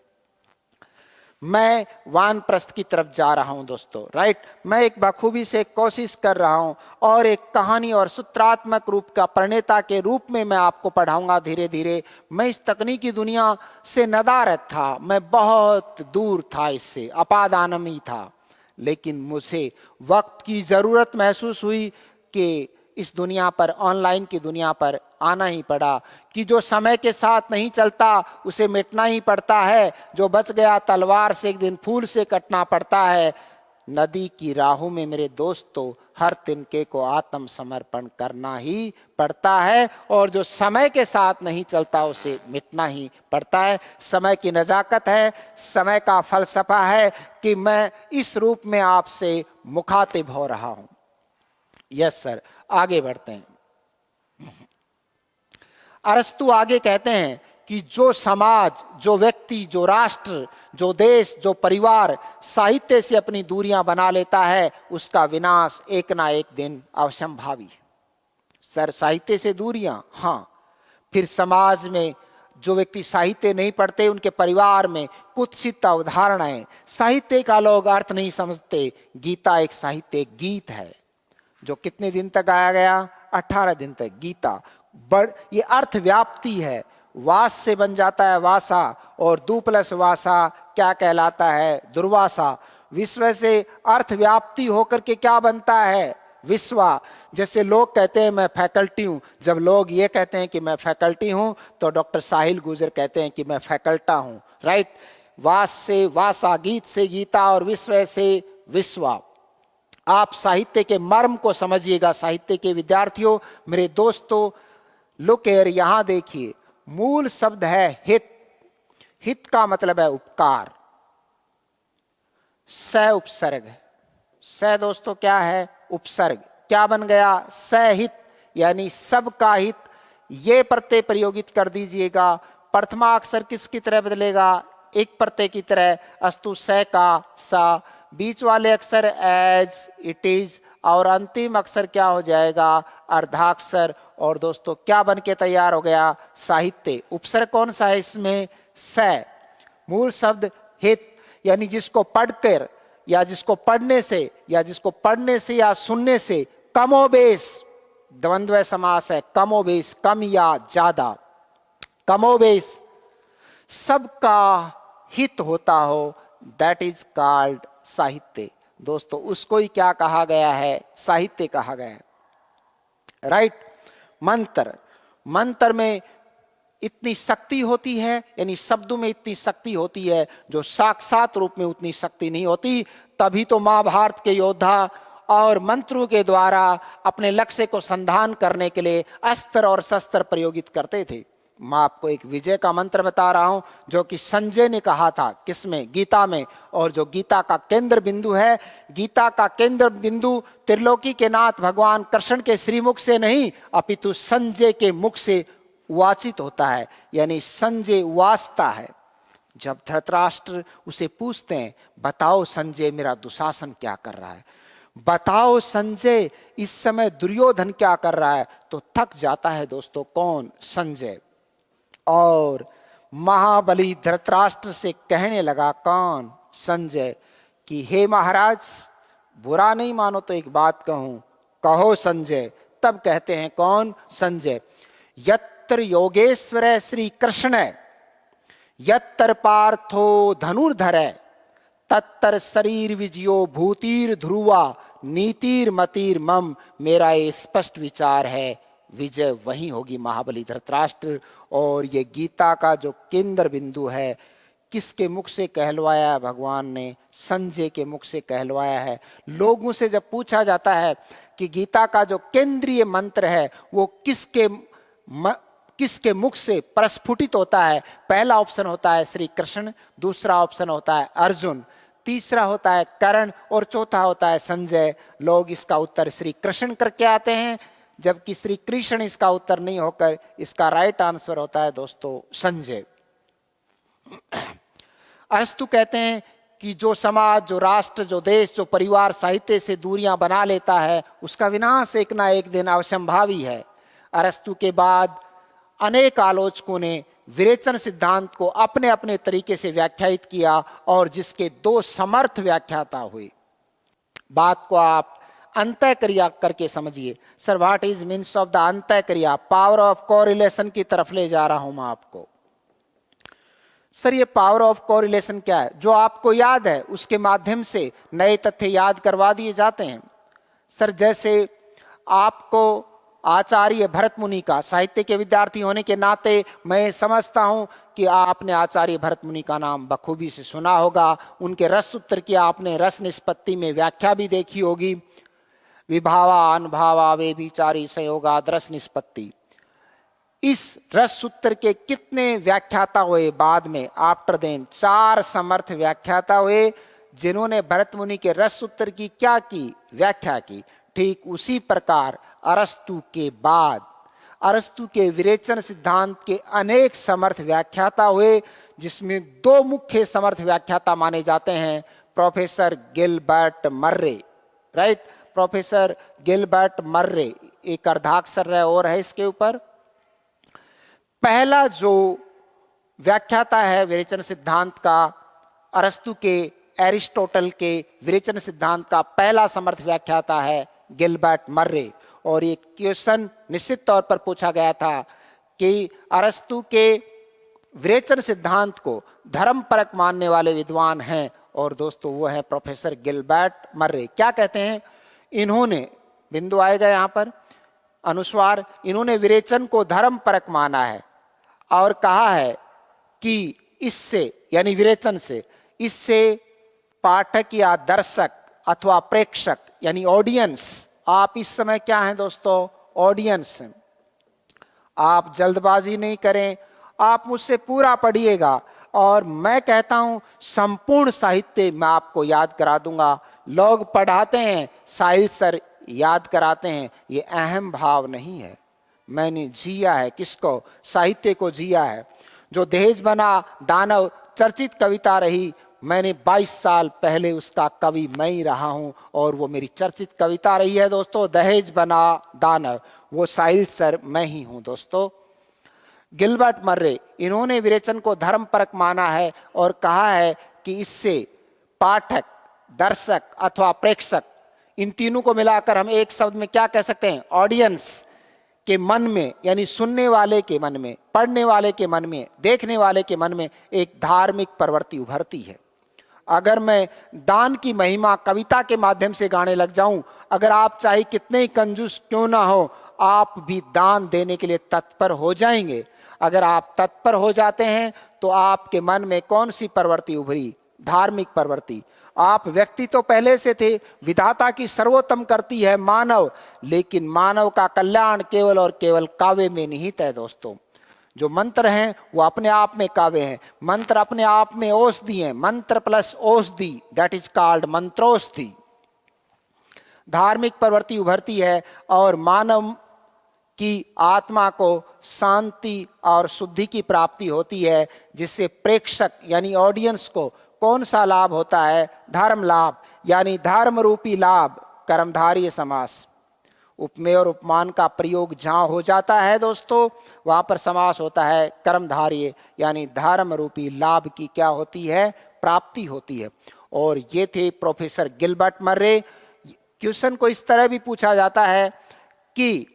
मैं वानप्रस्थ की तरफ जा रहा हूं दोस्तों, राइट। मैं एक बखूबी से कोशिश कर रहा हूं और एक कहानी और सूत्रात्मक रूप का प्रणेता के रूप में मैं आपको पढ़ाऊंगा धीरे धीरे। मैं इस तकनीकी दुनिया से नदारत था, मैं बहुत दूर था, इससे अपादानमी था, लेकिन मुझे वक्त की जरूरत महसूस हुई कि इस दुनिया पर, ऑनलाइन की दुनिया पर आना ही पड़ा, कि जो समय के साथ नहीं चलता उसे मिटना ही पड़ता है, जो बच गया तलवार से एक दिन फूल से कटना पड़ता है। नदी की राहों में मेरे दोस्तों हर तिनके को आत्मसमर्पण करना ही पड़ता है, और जो समय के साथ नहीं चलता उसे मिटना ही पड़ता है। समय की नजाकत है, समय का फलसफा है कि मैं इस रूप में आपसे मुखातिब हो रहा हूं। यस सर, आगे बढ़ते हैं। अरस्तु आगे कहते हैं कि जो समाज, जो व्यक्ति, जो राष्ट्र, जो देश, जो परिवार साहित्य से अपनी दूरियां बना लेता है, उसका विनाश एक ना एक दिन अवश्यंभावी है। सर, साहित्य से दूरियां, हाँ। फिर समाज में जो व्यक्ति साहित्य नहीं पढ़ते, उनके परिवार में कुत्सित अवधारणाएं, साहित्य का लोग अर्थ नहीं समझते। गीता एक साहित्य गीत है जो कितने दिन तक गाया गया, 18 दिन तक। गीता ये अर्थ व्याप्ति है, वास से बन जाता है वासा, और दू प्लस वासा क्या कहलाता है, दुर्वासा। विश्व से अर्थ व्याप्ति होकर के क्या बनता है, विश्वा। जैसे लोग कहते हैं मैं फैकल्टी हूं, जब लोग ये कहते हैं कि मैं फैकल्टी हूं, तो डॉक्टर साहिल गुजर कहते हैं कि मैं फैकल्टा हूं, राइट। वास से वासा, गीत से गीता, और विश्व से विश्वा। आप साहित्य के मर्म को समझिएगा, साहित्य के विद्यार्थियों, मेरे दोस्तों। लुक एयर, यहां देखिए, मूल शब्द है हित। हित का मतलब है उपकार। स उपसर्ग है। स दोस्तों क्या है, उपसर्ग। क्या बन गया, सहित, यानी सबका हित। ये प्रत्यय प्रयोगित कर दीजिएगा। प्रथमा अक्षर किसकी तरह बदलेगा, एक प्रत्यय की तरह, अस्तु स का सा। बीच वाले अक्षर एज, इट इज, और अंतिम अक्षर क्या हो जाएगा, अर्धाक्षर। और दोस्तों क्या बन के तैयार हो गया, साहित्य। उपसर्ग कौन सा है इसमें, स। मूल शब्द हित, यानी जिसको पढ़कर या जिसको पढ़ने से या जिसको पढ़ने से या सुनने से कमोबेश, द्वंद्व समास है, कमोबेश, कम या ज्यादा, कमोबेश सबका हित होता हो, दैट इज कॉल्ड साहित्य। दोस्तों उसको ही क्या कहा गया है, साहित्य कहा गया है, राइट। मंत्र, मंत्र में इतनी शक्ति होती है, यानी शब्दों में इतनी शक्ति होती है जो साक्षात रूप में उतनी शक्ति नहीं होती। तभी तो महाभारत के योद्धा और मंत्रों के द्वारा अपने लक्ष्य को संधान करने के लिए अस्त्र और शस्त्र प्रयोगित करते थे। मैं आपको एक विजय का मंत्र बता रहा हूं जो कि संजय ने कहा था, किसमें, गीता में। और जो गीता का केंद्र बिंदु है, गीता का केंद्र बिंदु त्रिलोकी के नाथ भगवान कृष्ण के श्रीमुख से नहीं, अपितु संजय के मुख से वाचित होता है, यानी संजय वाचता है। जब धृतराष्ट्र उसे पूछते हैं, बताओ संजय मेरा दुशासन क्या कर रहा है, बताओ संजय इस समय दुर्योधन क्या कर रहा है, तो थक जाता है दोस्तों, कौन, संजय। और महाबली धृतराष्ट्र से कहने लगा, कौन, संजय, कि हे महाराज बुरा नहीं मानो तो एक बात कहूं, कहो संजय। तब कहते हैं कौन, संजय, यत्र योगेश्वर श्री कृष्ण यत्र पार्थो धनुर्धर तत्तर शरीर विजयो भूतिर ध्रुवा नीतिर मतिर मम। मेरा ये स्पष्ट विचार है, विजय वही होगी महाबली धृतराष्ट्र। और ये गीता का जो केंद्र बिंदु है, किसके मुख से कहलवाया है भगवान ने, संजय के मुख से कहलवाया है। लोगों से जब पूछा जाता है कि गीता का जो केंद्रीय मंत्र है वो किसके किसके मुख से प्रस्फुटित होता है? पहला ऑप्शन होता है श्री कृष्ण, दूसरा ऑप्शन होता है अर्जुन, तीसरा होता है कर्ण और चौथा होता है संजय। लोग इसका उत्तर श्री कृष्ण करके आते हैं, जबकि श्री कृष्ण इसका उत्तर नहीं होकर इसका राइट आंसर होता है दोस्तों संजय। अरस्तु कहते हैं कि जो समाज, जो राष्ट्र, जो देश, जो परिवार साहित्य से दूरियां बना लेता है उसका विनाश एक ना एक दिन अवश्यंभावी है। अरस्तु के बाद अनेक आलोचकों ने विरेचन सिद्धांत को अपने अपने तरीके से व्याख्यायित किया और जिसके दो समर्थ व्याख्याता हुए। बात को आप अंतः क्रिया करके समझिए। Sir what is means of the अंतः क्रिया? पावर ऑफ कोरिलेशन की तरफ ले जा रहा हूं मैं आपको। सर ये पावर ऑफ कोरिलेशन क्या है? जो आपको याद है उसके माध्यम से नए तथ्य याद करवा दिए जाते हैं। सर जैसे आपको आचार्य भरत मुनि का, साहित्य के विद्यार्थी होने के नाते मैं समझता हूं कि आपने आचार्य भरत मुनि का नाम बखूबी से सुना होगा। उनके रस सूत्र की आपने रस निष्पत्ति में व्याख्या भी देखी होगी। विभावा अनुभावा वे विचारी संयोगाद रस निष्पत्ति। इस रस सूत्र के कितने व्याख्याता हुए बाद में? आफ्टर देन 4 समर्थ व्याख्याता हुए जिन्होंने भरत मुनि के रस सूत्र की क्या की? व्याख्या की। ठीक उसी प्रकार अरस्तु के बाद अरस्तु के विरेचन सिद्धांत के अनेक समर्थ व्याख्याता हुए, जिसमें 2 मुख्य समर्थ व्याख्याता माने जाते हैं, प्रोफेसर गिलबर्ट मर्रे, राइट, प्रोफेसर गिलबर्ट मर्रे। एक अर्धाक्षर और है इसके ऊपर। पहला जो व्याख्याता है विरेचन सिद्धांत का, अरस्तु के, एरिस्टोटल के विरेचन सिद्धांत का पहला समर्थ व्याख्याता है गिलबर्ट मर्रे। और ये क्वेश्चन निश्चित तौर पर पूछा गया था कि अरस्तु के विरेचन सिद्धांत को धर्मपरक मानने वाले विद्वान हैं, और दोस्तों वो है प्रोफेसर गिलबर्ट मर्रे। क्या कहते हैं इन्होंने? बिंदु आएगा यहाँ पर, अनुस्वार। इन्होंने विरेचन को धर्मपरक माना है और कहा है कि इससे, यानी विरेचन से, इससे पाठक या दर्शक अथवा प्रेक्षक यानी ऑडियंस, आप इस समय क्या हैं दोस्तों? ऑडियंस। आप जल्दबाजी नहीं करें, आप मुझसे पूरा पढ़िएगा और मैं कहता हूं संपूर्ण साहित्य मैं आपको याद करा दूंगा। लोग पढ़ाते हैं, साहिल सर याद कराते हैं, ये अहम भाव नहीं है। मैंने जिया है, किसको? साहित्य को जिया है। जो दहेज बना दानव चर्चित कविता रही, मैंने 22 साल पहले उसका कवि मैं ही रहा हूं और वो मेरी चर्चित कविता रही है दोस्तों। दहेज बना दानव, वो साहिल सर मैं ही हूं दोस्तों। गिलबर्ट मर्रे, इन्होंने विरेचन को धर्मपरक माना है और कहा है कि इससे पाठक, दर्शक अथवा प्रेक्षक, इन तीनों को मिलाकर हम एक शब्द में क्या कह सकते हैं? ऑडियंस के मन में, यानी सुनने वाले के मन में, पढ़ने वाले के मन में, देखने वाले के मन में एक धार्मिक प्रवृत्ति उभरती है। अगर मैं दान की महिमा कविता के माध्यम से गाने लग जाऊं, अगर आप चाहे कितने ही कंजूस क्यों ना हो, आप भी दान देने के लिए तत्पर हो जाएंगे। अगर आप तत्पर हो जाते हैं तो आपके मन में कौन सी प्रवृत्ति उभरी? धार्मिक प्रवृत्ति। आप व्यक्ति तो पहले से थे, विधाता की सर्वोत्तम करती है मानव, लेकिन मानव का कल्याण केवल और केवल काव्य में निहित है दोस्तों। जो मंत्र हैं वो अपने आप में काव्य हैं, मंत्र अपने आप में औषधि हैं। मंत्र प्लस औषधि, दैट इज कॉल्ड मंत्रोषधि। धार्मिक प्रवृत्ति उभरती है और मानव की आत्मा को शांति और शुद्धि की प्राप्ति होती है, जिससे प्रेक्षक यानी ऑडियंस को कौन सा लाभ होता है? धर्म लाभ, यानी धर्म रूपी लाभ। कर्मधारय समास, उपमेय और उपमान का प्रयोग जहाँ हो जाता है दोस्तों, वहाँ पर समास होता है कर्मधारय, यानी धर्म रूपी लाभ की क्या होती है? प्राप्ति होती है। और ये थे प्रोफेसर गिलबर्ट मर्रे। क्वेश्चन को इस तरह भी पूछा जाता है कि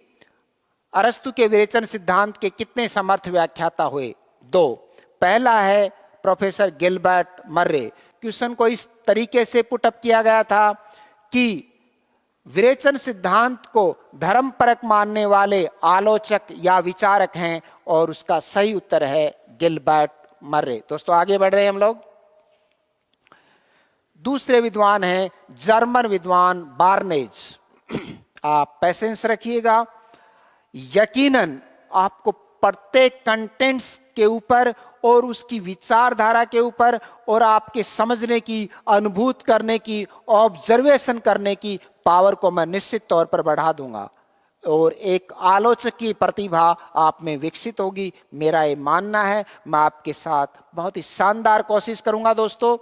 अरस्तु के विरेचन सिद्धांत के कितने समर्थ व्याख्याता हुए? 2। पहला है प्रोफेसर गिलबर्ट मर्रे। क्वेश्चन को इस तरीके से पुटअप किया गया था कि विरेचन सिद्धांत को धर्मपरक मानने वाले आलोचक या विचारक हैं, और उसका सही उत्तर है गिलबर्ट मर्रे। दोस्तों आगे बढ़ रहे हैं हम लोग। दूसरे विद्वान हैं जर्मन विद्वान बार्नेज। आप पेशेंस रखिएगा, यकीनन आपको प्रत्येक कंटेंट्स के ऊपर और उसकी विचारधारा के ऊपर और आपके समझने की, अनुभूत करने की, ऑब्जर्वेशन करने की पावर को मैं निश्चित तौर पर बढ़ा दूंगा और एक आलोचक की प्रतिभा आप में विकसित होगी। मेरा ये मानना है। मैं आपके साथ बहुत ही शानदार कोशिश करूंगा दोस्तों।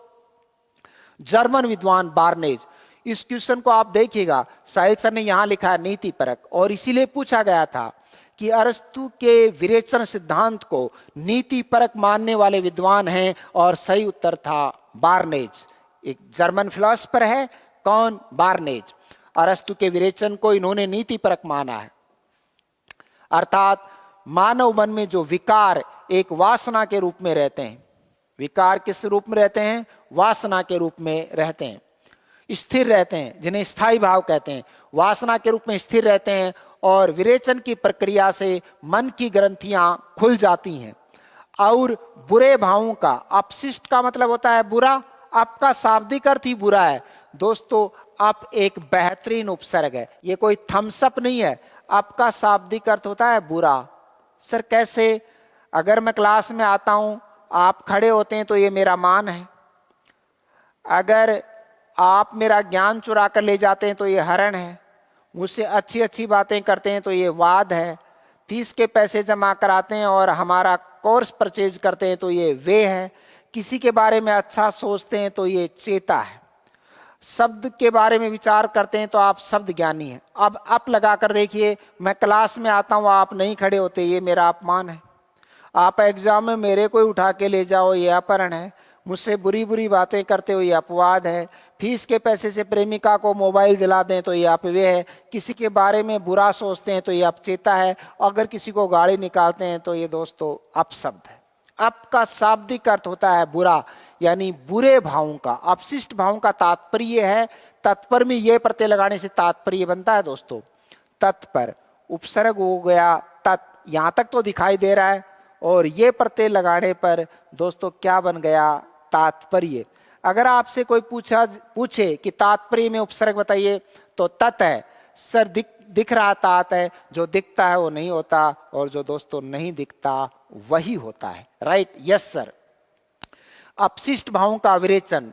जर्मन विद्वान बार्नेज, इस क्वेश्चन को आप देखिएगा, साहिल सर ने यहां लिखा है नीति परक, और इसीलिए पूछा गया था कि अरस्तु के विरेचन सिद्धांत को नीति परक मानने वाले विद्वान हैं, और सही उत्तर था बार्नेज। एक जर्मन फिलोसफर है, कौन? बार्नेज। अरस्तु के विरेचन को इन्होंने नीति परक माना है, अर्थात मानव मन में जो विकार एक वासना के रूप में रहते हैं, विकार किस रूप में रहते हैं? वासना के रूप में रहते हैं, स्थिर रहते हैं, जिन्हें स्थायी भाव कहते हैं, वासना के रूप में स्थिर रहते हैं, और विरेचन की प्रक्रिया से मन की ग्रंथियां खुल जाती हैं और बुरे भावों का, अपशिष्ट का मतलब होता है बुरा, आपका शाब्दिक अर्थ ही बुरा है दोस्तों। आप एक बेहतरीन उपसर्ग है, ये कोई थम्स अप नहीं है, आपका शाब्दिक अर्थ होता है बुरा। सर कैसे? अगर मैं क्लास में आता हूं, आप खड़े होते हैं तो ये मेरा मान है, अगर आप मेरा ज्ञान चुरा कर ले जाते हैं तो ये हरण है, मुझसे अच्छी अच्छी बातें करते हैं तो ये वाद है, फीस के पैसे जमा कराते हैं और हमारा कोर्स परचेज करते हैं तो ये वे है, किसी के बारे में अच्छा सोचते हैं तो ये चेता है, शब्द के बारे में विचार करते हैं तो आप शब्द ज्ञानी हैं। अब आप लगा कर देखिए, मैं क्लास में आता हूँ, आप नहीं खड़े होते, ये मेरा अपमान है। आप एग्जाम में मेरे को उठा के ले जाओ, ये अपहरण है। मुझसे बुरी बुरी बातें करते हो, ये अपवाद है। फीस के पैसे से प्रेमिका को मोबाइल दिला दें तो ये अपव्यय है। किसी के बारे में बुरा सोचते हैं तो ये अपचेता है। अगर किसी को गाली निकालते हैं तो ये दोस्तों अपशब्द है। अप का शाब्दिक अर्थ होता है बुरा, यानी बुरे भावों का, अपशिष्ट भावों का तात्पर्य है। तत्पर में ये प्रत्यय लगाने से तात्पर्य बनता है दोस्तों। तत्पर उपसर्ग हो गया तत्, यहां तक तो दिखाई दे रहा है, और ये प्रत्यय लगाने पर दोस्तों क्या बन गया? तात्पर्य। अगर आपसे कोई पूछे कि तात्पर्य में उपसर्ग बताइए तो तत् है। सर दिख रहा तात है, जो दिखता है वो नहीं होता, और जो दोस्तों नहीं दिखता वही होता है। राइट? Yes sir. अपशिष्ट भावों का विरेचन,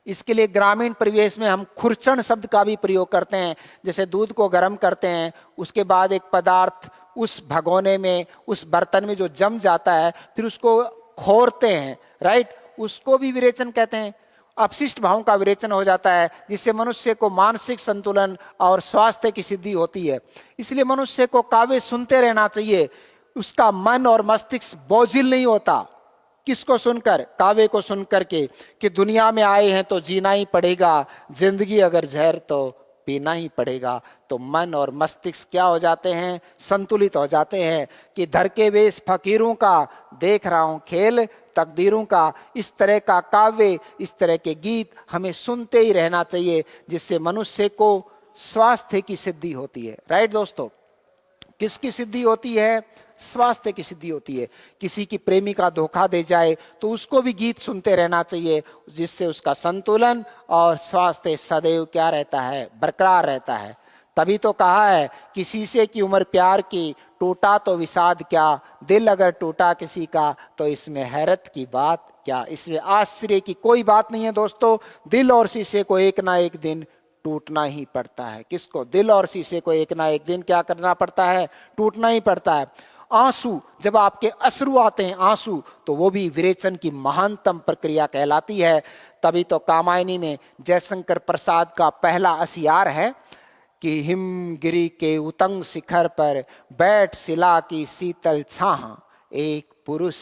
इसके लिए ग्रामीण परिवेश में हम खुरचन शब्द का भी प्रयोग करते हैं। जैसे दूध को गर्म करते हैं, उसके बाद एक पदार्थ उस भगोने में, उस बर्तन में जो जम जाता है, फिर उसको खोरते हैं। राइट? उसको भी विरेचन कहते हैं। अपशिष्ट भावों का विरेचन हो जाता है, जिससे मनुष्य को मानसिक संतुलन और स्वास्थ्य की सिद्धि होती है। इसलिए मनुष्य को काव्य सुनते रहना चाहिए। उसका मन और मस्तिष्क बोझिल नहीं होता। किसको सुनकर? काव्य को सुनकर के, कि दुनिया में आए हैं तो जीना ही पड़ेगा, जिंदगी अगर जहर तो पीना ही पड़ेगा। तो मन और मस्तिष्क क्या हो जाते हैं? संतुलित हो जाते हैं। कि धर के वेश फकीरों का, देख रहा हूं खेल तकदीरों का। इस तरह का काव्य, इस तरह के गीत हमें सुनते ही रहना चाहिए, जिससे मनुष्य को स्वास्थ्य की सिद्धि होती है। राइट दोस्तों? किसकी सिद्धि होती है? स्वास्थ्य की सिद्धि होती है। किसी की प्रेमिका धोखा दे जाए तो उसको भी गीत सुनते रहना चाहिए, जिससे उसका संतुलन और स्वास्थ्य सदैव क्या रहता है? बरकरार रहता है। तभी तो कहा है कि शीशे की उम्र प्यार की, टूटा तो विषाद क्या, दिल अगर टूटा किसी का तो इसमें हैरत की बात क्या। इसमें आश्चर्य की कोई बात नहीं है दोस्तों। दिल और शीशे को एक ना एक दिन टूटना ही पड़ता है। किसको? दिल और शीशे को एक ना एक दिन क्या करना पड़ता है? टूटना ही पड़ता है। आंसू, जब आपके अश्रु आते हैं आंसू, तो वो भी विरेचन की महानतम प्रक्रिया कहलाती है। तभी तो कामायनी में जयशंकर प्रसाद का पहला असियार है कि हिमगिरी के उतंग शिखर पर बैठ शिला की शीतल छाह, एक पुरुष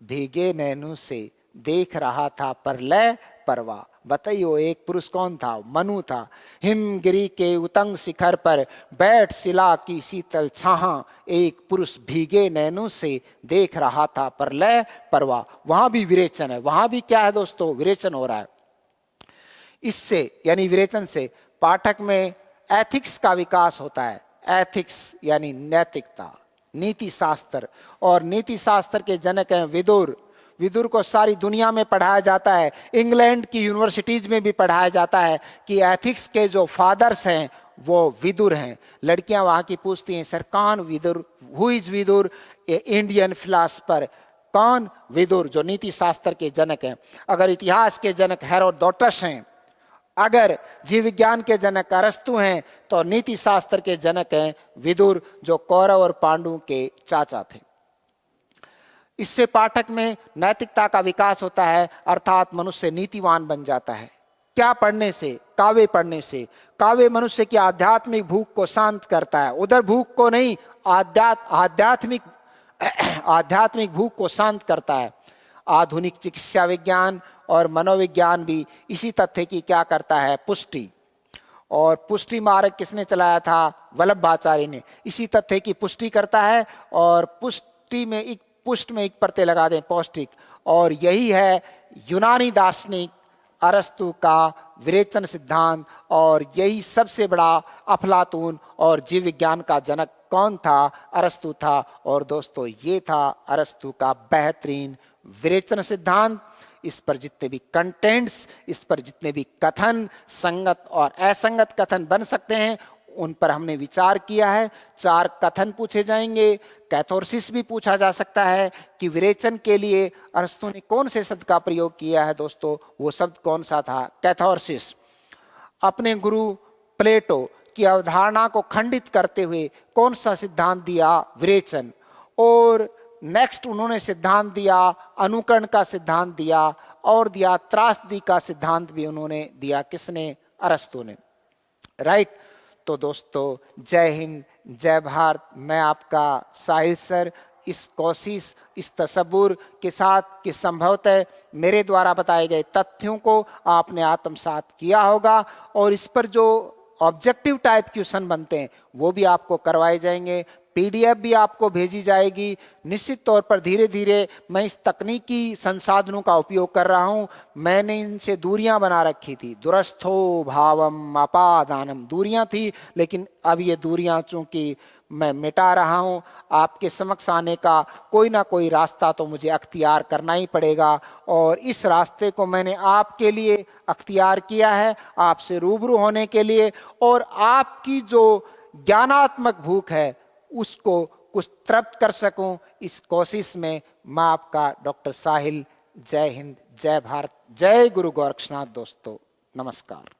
भीगे नैनों से देख रहा था प्रलय परवा। बताइए वो एक पुरुष कौन था? मनु था। हिमगिरी के उतंग शिखर पर बैठ शिला की शीतल छाह, एक पुरुष भीगे नैनों से देख रहा था प्रलय परवा। वहां भी विरेचन है। वहां भी क्या है दोस्तों? विरेचन हो रहा है। इससे यानी विरेचन से पाठक में एथिक्स का विकास होता है। एथिक्स यानी नैतिकता, नीति शास्त्र। और नीति शास्त्र के जनक हैं विदुर। विदुर को सारी दुनिया में पढ़ाया जाता है, इंग्लैंड की यूनिवर्सिटीज में भी पढ़ाया जाता है कि एथिक्स के जो फादर्स हैं वो विदुर हैं। लड़कियां वहां की पूछती हैं, सर कौन Vidur, who is Vidur, a Indian philosopher, कौन विदुर, जो नीति शास्त्र के जनक हैं। अगर इतिहास के जनक हेरोडोटस हैं, अगर जीव विज्ञान के जनक अरस्तु हैं, तो नीति शास्त्र के जनक हैं विदुर, जो कौरव और पांडु के चाचा थे। इससे पाठक में नैतिकता का विकास होता है, अर्थात मनुष्य नीतिवान बन जाता है। क्या पढ़ने से? काव्य पढ़ने से। काव्य मनुष्य की आध्यात्मिक भूख को शांत करता है, उधर भूख को नहीं, आध्यात्मिक भूख को शांत करता है। आधुनिक चिकित्सा विज्ञान और मनोविज्ञान भी इसी तथ्य की क्या करता है? पुष्टि। और पुष्टि मार्ग किसने चलाया था? वल्लभाचार्य ने। इसी तथ्य की पुष्टि करता है, और पुष्टि में एक पुष्ट में एक प्रत्यय लगा दें, पौष्टिक। और यही है यूनानी दार्शनिक अरस्तु का विरेचन सिद्धांत, और यही सबसे बड़ा अफलातून और जीव विज्ञान का जनक कौन था? अरस्तु था। और दोस्तों, ये था अरस्तु का बेहतरीन विरेचन सिद्धांत। इस पर जितने भी कंटेंट्स, इस पर जितने भी कथन, संगत और असंगत कथन बन सकते हैं, उन पर हमने विचार किया है। 4 कथन पूछे जाएंगे। कैथोरसिस भी पूछा जा सकता है कि विरेचन के लिए अरस्तु ने कौन से शब्द का प्रयोग किया है। दोस्तों, वो शब्द कौन सा था? कैथोरसिस। अपने गुरु प्लेटो की अवधारणा को खंडित करते हुए कौन सा सिद्धांत दिया? विरेचन। और नेक्स्ट उन्होंने सिद्धांत दिया, अनुकरण का सिद्धांत दिया, और दिया त्रासदी का सिद्धांत भी उन्होंने दिया। किसने? अरस्तु ने। राइट। तो दोस्तों, जय हिंद, जय भारत। मैं आपका साहिल सर इस कोशिश, इस तसव्वुर के साथ कि संभवतः मेरे द्वारा बताए गए तथ्यों को आपने आत्मसात किया होगा, और इस पर जो ऑब्जेक्टिव टाइप क्वेश्चन बनते हैं वो भी आपको करवाए जाएंगे। पीडीएफ भी आपको भेजी जाएगी। निश्चित तौर पर धीरे धीरे मैं इस तकनीकी संसाधनों का उपयोग कर रहा हूं। मैंने इनसे दूरियां बना रखी थी, दुरस्थो भावम अपादानम, दूरियां थी, लेकिन अब ये दूरियां चूंकि मैं मिटा रहा हूं, आपके समक्ष आने का कोई ना कोई रास्ता तो मुझे अख्तियार करना ही पड़ेगा, और इस रास्ते को मैंने आपके लिए अख्तियार किया है, आपसे रूबरू होने के लिए, और आपकी जो ज्ञानात्मक भूख है उसको कुछ तृप्त कर सकूं। इस कोशिश में मैं आपका डॉक्टर साहिल। जय हिंद, जय भारत, जय गुरु गोरक्षनाथ। दोस्तों, नमस्कार।